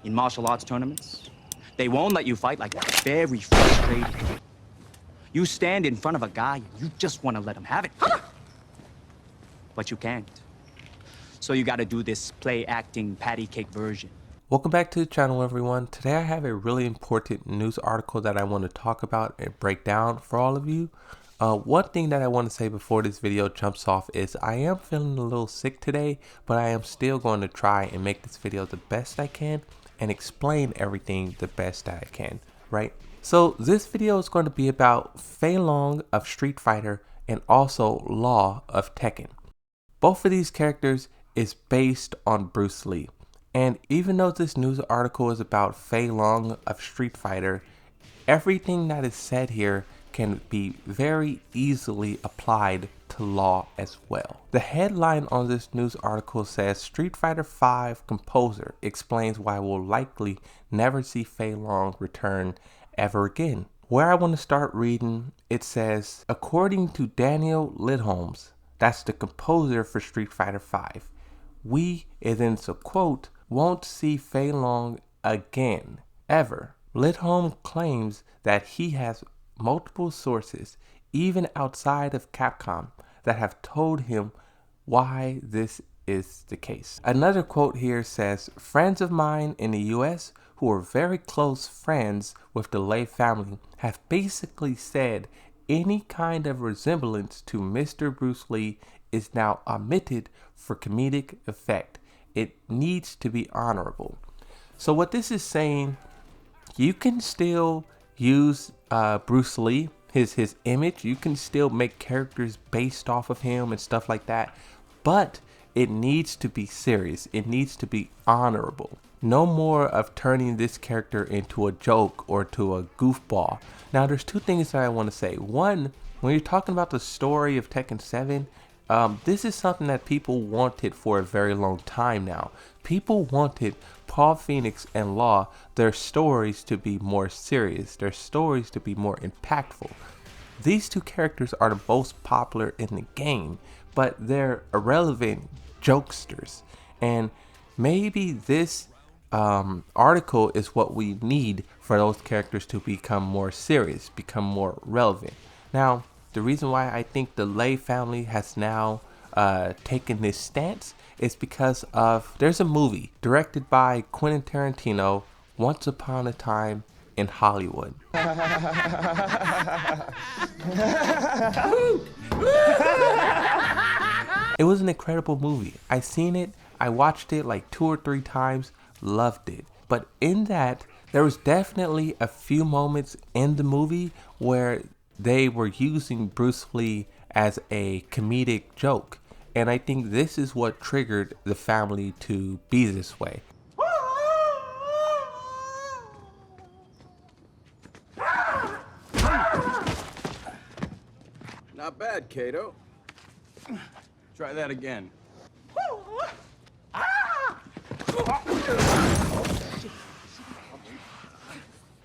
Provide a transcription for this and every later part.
In martial arts tournaments, they won't let you fight like that. Very frustrating. You stand in front of a guy and you just want to let him have it. But you can't. So you gotta do this play acting patty cake version. Welcome back to the channel, everyone. Today I have a really important news article that I want to talk about and break down for all of you. One thing that I want to say before this video jumps off is I am feeling a little sick today, but I am still going to try and make this video the best I can and explain everything the best that I can, right? So this video is going to be about Fei Long of Street Fighter and also Law of Tekken. Both of these characters is based on Bruce Lee. And even though this news article is about Fei Long of Street Fighter, everything that is said here can be very easily applied to Law as well. The headline on this news article says Street Fighter V composer explains why we'll likely never see Fei Long return ever again. Where I want to start reading, it says, according to Daniel Lidholmes, that's the composer for Street Fighter V, we, and then it's a quote, won't see Fei Long again, ever. Lidholm claims that he has multiple sources, even outside of Capcom, that have told him why this is the case. Another quote here says, friends of mine in the US who are very close friends with the Lei family have basically said any kind of resemblance to Mr. Bruce Lee is now omitted for comedic effect. It needs to be honorable. So what this is saying, you can still use Bruce Lee, his image. You can still make characters based off of him and stuff like that. But it needs to be serious. It needs to be honorable. No more of turning this character into a joke or to a goofball. Now, there's two things that I want to say. One, when you're talking about the story of Tekken 7, this is something that people wanted for a very long time now. People wanted Paul Phoenix and Law, their stories to be more serious, their stories to be more impactful. These two characters are the most popular in the game, but they're irrelevant jokesters. And maybe this article is what we need for those characters to become more serious, become more relevant. Now, the reason why I think the Lei family has now taken this stance is because of, there's a movie directed by Quentin Tarantino, Once Upon a Time in Hollywood. It was an incredible movie. I seen it, I watched it like 2 or 3 times, loved it. But in that, there was definitely a few moments in the movie where they were using Bruce Lee as a comedic joke. And I think this is what triggered the family to be this way. Not bad, Kato. Try that again.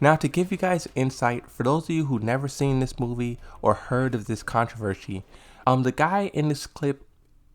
Now, to give you guys insight, for those of you who never seen this movie or heard of this controversy, the guy in this clip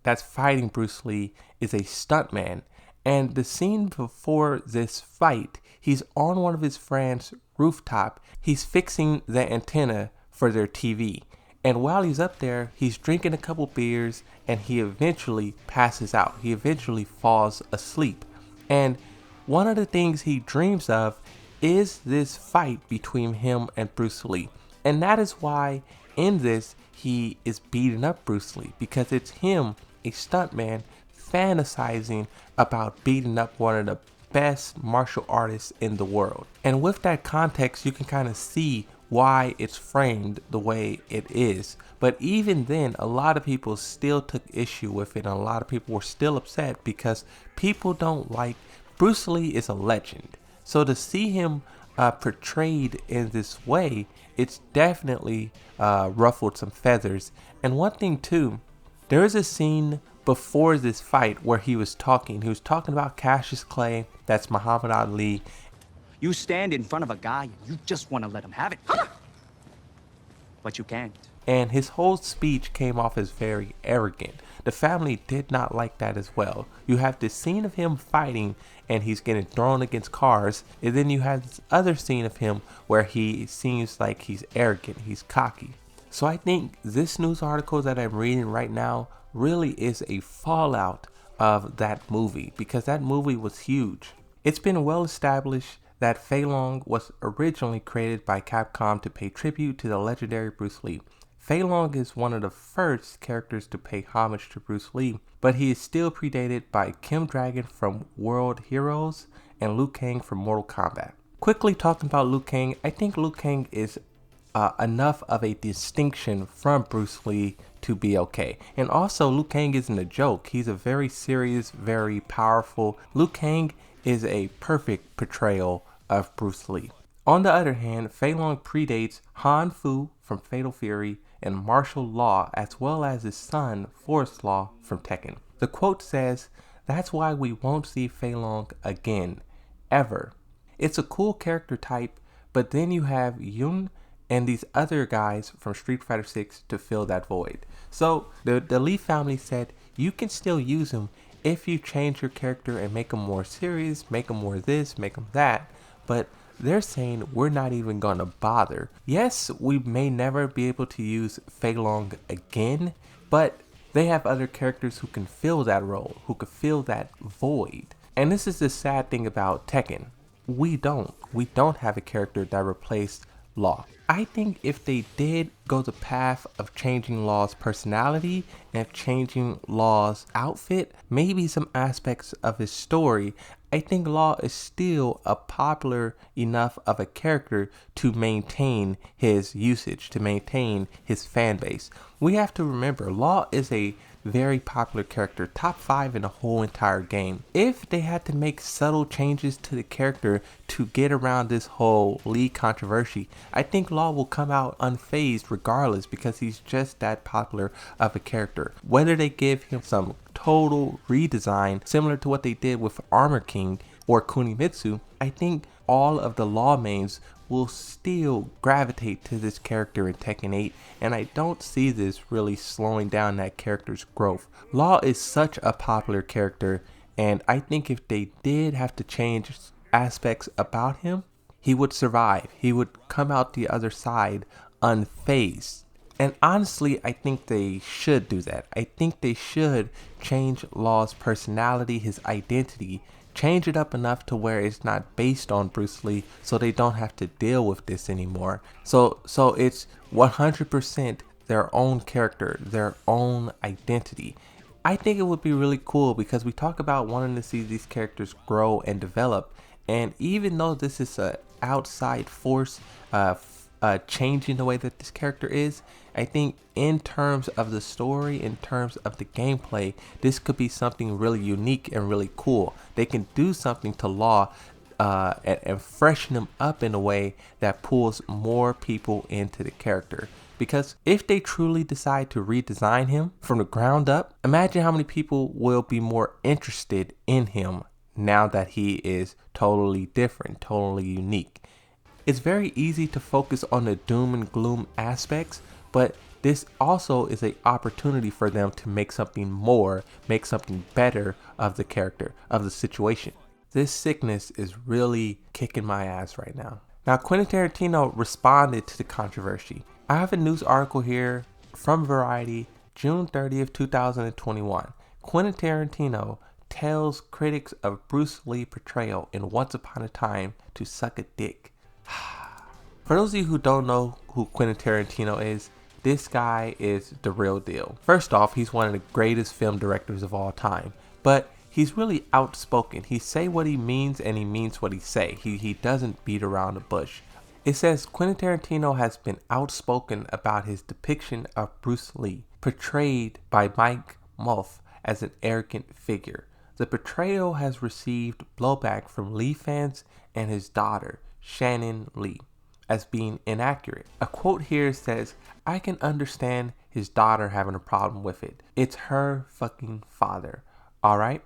that's fighting Bruce Lee is a stuntman. And the scene before this fight, he's on one of his friends' rooftop. He's fixing the antenna for their TV. And while he's up there, he's drinking a couple beers and he eventually passes out. He eventually falls asleep. And one of the things he dreams of is this fight between him and Bruce Lee. And that is why in this he is beating up Bruce Lee, because it's him, a stuntman, fantasizing about beating up one of the best martial artists in the world. And with that context, you can kind of see why it's framed the way it is. But even then, a lot of people still took issue with it, and a lot of people were still upset because people don't like, Bruce Lee is a legend. So to see him portrayed in this way, it's definitely ruffled some feathers. And one thing too, there is a scene before this fight where he was talking about Cassius Clay, that's Muhammad Ali. You stand in front of a guy and you just want to let him have it. But you can't. and his whole speech came off as very arrogant. The family did not like that as well. You have this scene of him fighting and he's getting thrown against cars, and then you have this other scene of him where he seems like he's arrogant, he's cocky. So I think this news article that I'm reading right now really is a fallout of that movie, because that movie was huge. It's been well established that Fei Long was originally created by Capcom to pay tribute to the legendary Bruce Lee. Fei Long is one of the first characters to pay homage to Bruce Lee, but he is still predated by Kim Dragon from World Heroes and Liu Kang from Mortal Kombat. Quickly talking about Liu Kang, I think Liu Kang is enough of a distinction from Bruce Lee to be okay. And also, Liu Kang isn't a joke. He's a very serious, very powerful. Liu Kang is a perfect portrayal of Bruce Lee. On the other hand, Fei Long predates Han Fu from Fatal Fury and Martial Law, as well as his son, Forest Law, from Tekken. The quote says, "That's why we won't see Fei Long again, ever." It's a cool character type, but then you have Yun and these other guys from Street Fighter 6 to fill that void. So the Lee family said, you can still use him if you change your character and make him more serious, make him more this, make him that, but they're saying we're not even gonna bother. Yes, we may never be able to use Fei Long again, but they have other characters who can fill that role, who can fill that void. And this is the sad thing about Tekken. We don't have a character that replaced Law. I think if they did go the path of changing Law's personality and changing Law's outfit, maybe some aspects of his story, I think Law is still a popular enough of a character to maintain his usage, to maintain his fan base. We have to remember, Law is a very popular character, top 5 in the whole entire game. If they had to make subtle changes to the character to get around this whole Lee controversy, I think Law will come out unfazed regardless, because he's just that popular of a character. Whether they give him some total redesign similar to what they did with Armor King or Kunimitsu, I think all of the Law mains will still gravitate to this character in Tekken 8, and I don't see this really slowing down that character's growth. Law is such a popular character, and I think if they did have to change aspects about him, he would survive. He would come out the other side unfazed. And honestly, I think they should do that. I think they should change Law's personality, his identity, change it up enough to where it's not based on Bruce Lee, so they don't have to deal with this anymore. So it's 100% their own character, their own identity. I think it would be really cool, because we talk about wanting to see these characters grow and develop, and even though this is an outside force changing the way that this character is, I think in terms of the story, in terms of the gameplay, this could be something really unique and really cool. They can do something to Law and freshen him up in a way that pulls more people into the character. Because if they truly decide to redesign him from the ground up, imagine how many people will be more interested in him now that he is totally different, totally unique. It's very easy to focus on the doom and gloom aspects, but this also is an opportunity for them to make something more, make something better of the character, of the situation. This sickness is really kicking my ass right now. Now, Quentin Tarantino responded to the controversy. I have a news article here from Variety, June 30th, 2021. Quentin Tarantino tells critics of Bruce Lee portrayal in Once Upon a Time to suck a dick. For those of you who don't know who Quentin Tarantino is, this guy is the real deal. First off, he's one of the greatest film directors of all time, but he's really outspoken. He say what he means and he means what he say. He doesn't beat around the bush. It says Quentin Tarantino has been outspoken about his depiction of Bruce Lee, portrayed by Mike Mulf as an arrogant figure. The portrayal has received blowback from Lee fans and his daughter, Shannon Lee, as being inaccurate. A quote here says, "I can understand his daughter having a problem with it. It's her fucking father. Alright?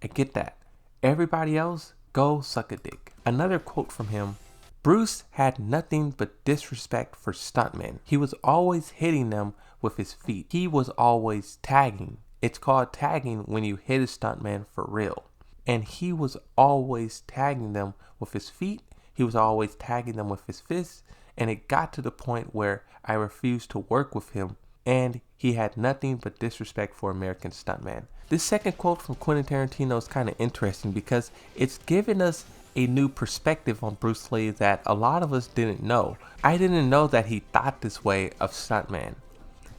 I get that. Everybody else, go suck a dick." Another quote from him Bruce had nothing but disrespect for stuntmen. He was always hitting them with his feet. He was always tagging. It's called tagging when you hit a stuntman for real. And he was always tagging them with his feet. He was always tagging them with his fists. And it got to the point where I refused to work with him. And he had nothing but disrespect for American stuntman. This second quote from Quentin Tarantino is kind of interesting because it's given us a new perspective on Bruce Lee that a lot of us didn't know. I didn't know that he thought this way of stuntman.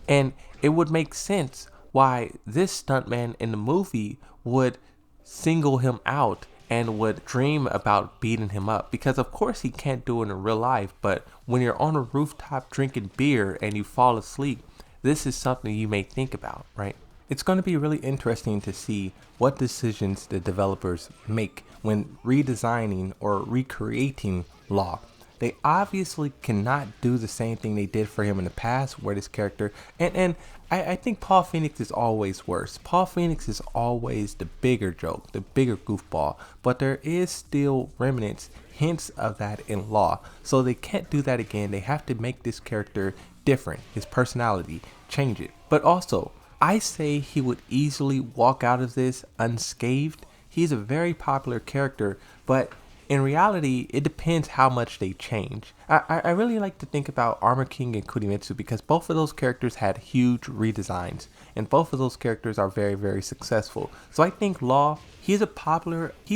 And it would make sense why this stuntman in the movie would single him out and would dream about beating him up, because of course he can't do it in real life, but when you're on a rooftop drinking beer and you fall asleep, this is something you may think about, right? It's going to be really interesting to see what decisions the developers make when redesigning or recreating Law. They obviously cannot do the same thing they did for him in the past, where this character, and I think Paul Phoenix is always worse. Paul Phoenix is always the bigger joke, the bigger goofball, but there is still remnants, hints of that in Law. So they can't do that again. They have to make this character different, his personality, change it. But also, I say he would easily walk out of this unscathed. He's a very popular character, but in reality, it depends how much they change. I really like to think about Armor King and Kurimitsu because both of those characters had huge redesigns, and both of those characters are very, very successful. So I think Law, he's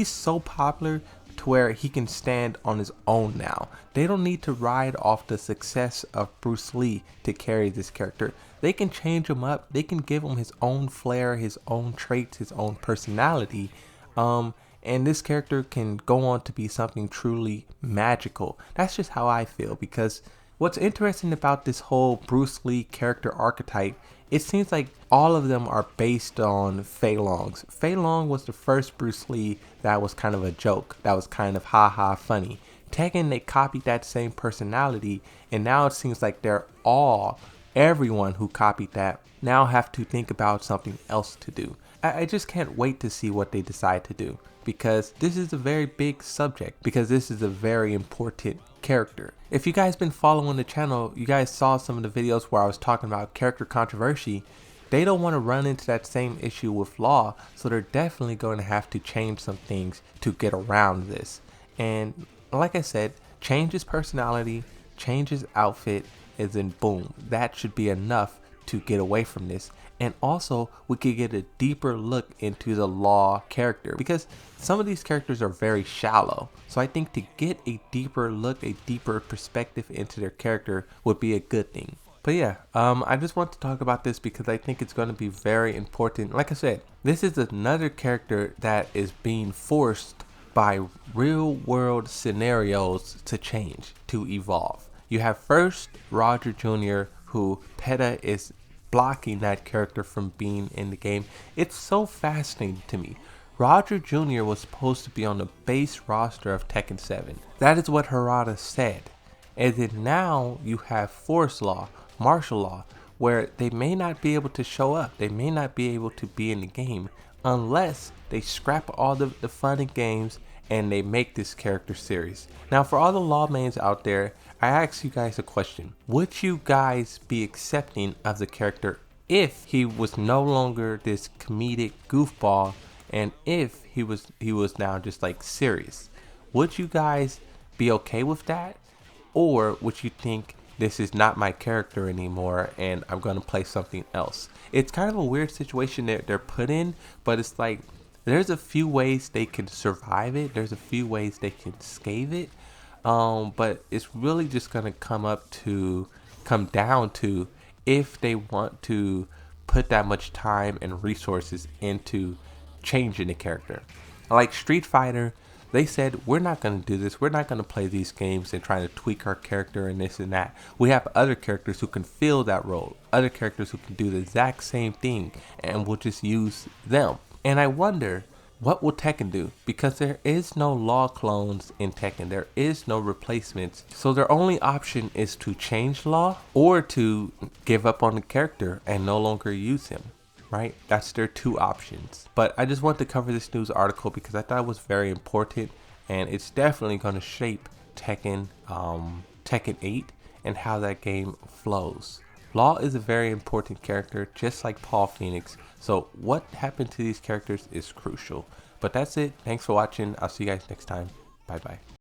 so popular to where he can stand on his own now. They don't need to ride off the success of Bruce Lee to carry this character. They can change him up. They can give him his own flair, his own traits, his own personality. And this character can go on to be something truly magical. That's just how I feel, because what's interesting about this whole Bruce Lee character archetype, it seems like all of them are based on Fei Long's. Fei Long was the first Bruce Lee that was kind of a joke, that was kind of ha-ha funny. Tekken, they copied that same personality, and now it seems like everyone who copied that now have to think about something else to do. I just can't wait to see what they decide to do, because this is a very big subject, because this is a very important character. If you guys been following the channel, you guys saw some of the videos where I was talking about character controversy. They don't want to run into that same issue with Law, so they're definitely going to have to change some things to get around this. And like I said, change his personality, change his outfit, and then boom, that should be enough to get away from this. And also, we could get a deeper look into the Law character, because some of these characters are very shallow. So I think to get a deeper look, a deeper perspective into their character would be a good thing. But yeah, I just want to talk about this because I think it's going to be very important. Like I said, this is another character that is being forced by real world scenarios to change, to evolve. You have first Roger Jr., who PETA is blocking that character from being in the game. It's so fascinating to me. Roger Jr. was supposed to be on the base roster of Tekken 7. That is what Harada said. And then now you have force law, martial law, where they may not be able to show up. They may not be able to be in the game unless they scrap all the fun and games and they make this character serious. Now, for all the law mains out there, I ask you guys a question. Would you guys be accepting of the character if he was no longer this comedic goofball, and if he was now just like serious? Would you guys be okay with that? Or would you think this is not my character anymore and I'm gonna play something else? It's kind of a weird situation that they're put in, but it's like there's a few ways they can survive it. There's a few ways they can scathe it. But it's really just gonna come down to if they want to put that much time and resources into changing the character. Like Street Fighter, they said, we're not gonna do this. We're not gonna play these games and try to tweak our character and this and that. We have other characters who can fill that role, other characters who can do the exact same thing, and we'll just use them. And I wonder, what will Tekken do? Because there is no Law clones in Tekken. There is no replacements. So their only option is to change Law or to give up on the character and no longer use him, right? That's their two options. But I just want to cover this news article because I thought it was very important, and it's definitely going to shape Tekken, Tekken 8 and how that game flows. Law is a very important character, just like Paul Phoenix. So what happened to these characters is crucial. But that's it. Thanks for watching. I'll see you guys next time. Bye bye.